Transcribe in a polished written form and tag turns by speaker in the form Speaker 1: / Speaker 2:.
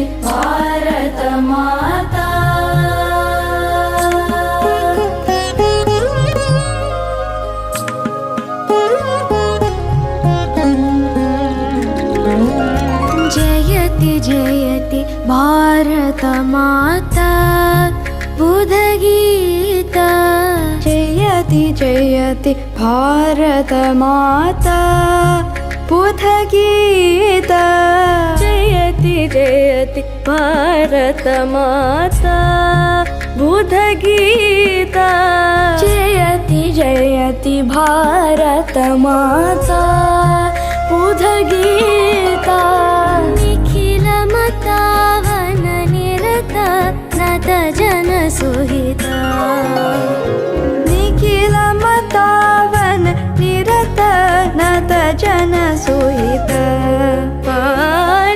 Speaker 1: भारत माता। जयति जयति भारत माता बुधगीता।
Speaker 2: जयति जयति भारत माता बुधगीता।
Speaker 1: जयति जयति भारत माता बुधगीता। जयति जयति भारत माता बुधगीता।